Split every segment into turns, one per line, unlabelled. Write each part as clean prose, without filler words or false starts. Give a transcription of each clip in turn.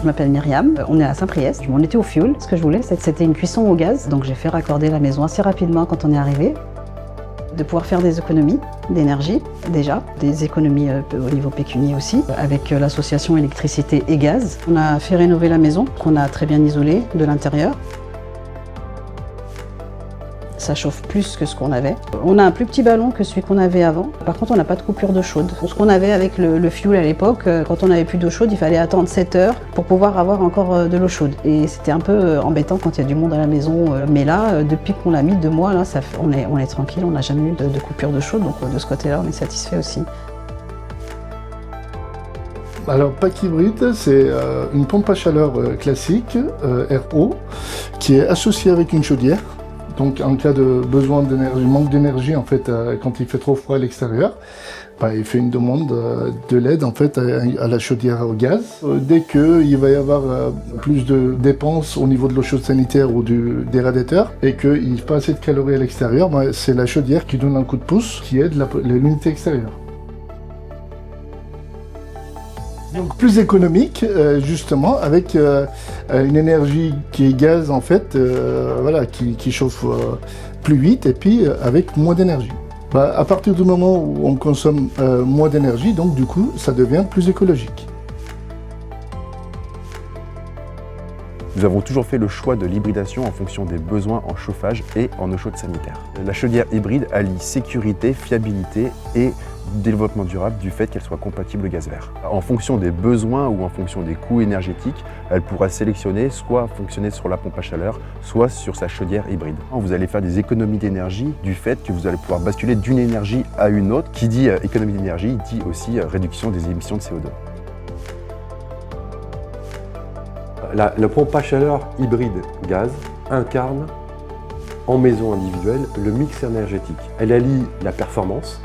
Je m'appelle Myriam, on est à Saint-Priest. On était au fioul. Ce que je voulais, c'était une cuisson au gaz. Donc j'ai fait raccorder la maison assez rapidement quand on est arrivé. De pouvoir faire des économies d'énergie déjà, des économies au niveau pécunier aussi, avec l'association électricité et gaz. On a fait rénover la maison, qu'on a très bien isolée de l'intérieur. Ça chauffe plus que ce qu'on avait. On a un plus petit ballon que celui qu'on avait avant. Par contre, on n'a pas de coupure d'eau chaude. Ce qu'on avait avec le fioul à l'époque, quand on n'avait plus d'eau chaude, il fallait attendre 7 heures pour pouvoir avoir encore de l'eau chaude. Et c'était un peu embêtant quand il y a du monde à la maison. Mais là, depuis qu'on l'a mis 2 mois, là, on est tranquille, on n'a jamais eu de coupure d'eau chaude. Donc de ce côté-là, on est satisfait aussi.
Alors, pack hybride, c'est une pompe à chaleur classique, RO, qui est associée avec une chaudière. Donc en cas de besoin d'énergie, manque d'énergie en fait, quand il fait trop froid à l'extérieur, il fait une demande de l'aide en fait à la chaudière au gaz. Dès qu'il va y avoir plus de dépenses au niveau de l'eau chaude sanitaire ou des radiateurs et qu'il n'y a pas assez de calories à l'extérieur, c'est la chaudière qui donne un coup de pouce qui aide l'unité extérieure. Donc plus économique, justement, avec une énergie qui est gaz, en fait, qui chauffe plus vite et puis avec moins d'énergie. À partir du moment où on consomme moins d'énergie, donc du coup, ça devient plus écologique.
Nous avons toujours fait le choix de l'hybridation en fonction des besoins en chauffage et en eau chaude sanitaire. La chaudière hybride allie sécurité, fiabilité et développement durable du fait qu'elle soit compatible gaz vert. En fonction des besoins ou en fonction des coûts énergétiques, elle pourra sélectionner soit fonctionner sur la pompe à chaleur, soit sur sa chaudière hybride. Vous allez faire des économies d'énergie du fait que vous allez pouvoir basculer d'une énergie à une autre. Qui dit économie d'énergie dit aussi réduction des émissions de CO2.
La pompe à chaleur hybride gaz incarne en maison individuelle le mix énergétique. Elle allie la performance,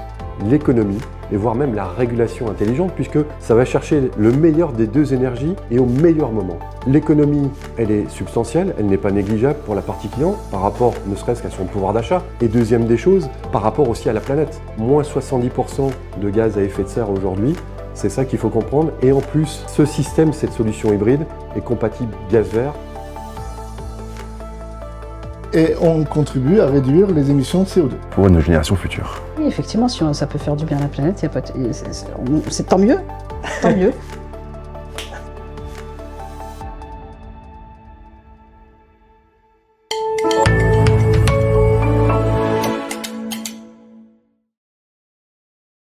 l'économie et voire même la régulation intelligente puisque ça va chercher le meilleur des deux énergies et au meilleur moment. L'économie, elle est substantielle, elle n'est pas négligeable pour la partie client par rapport ne serait-ce qu'à son pouvoir d'achat. Et deuxième des choses, par rapport aussi à la planète. Moins 70% de gaz à effet de serre aujourd'hui, c'est ça qu'il faut comprendre. Et en plus, ce système, cette solution hybride, est compatible gaz vert.
Et on contribue à réduire les émissions de CO2.
Pour une génération future.
Oui, effectivement, si ça peut faire du bien à la planète, c'est tant mieux. Tant mieux.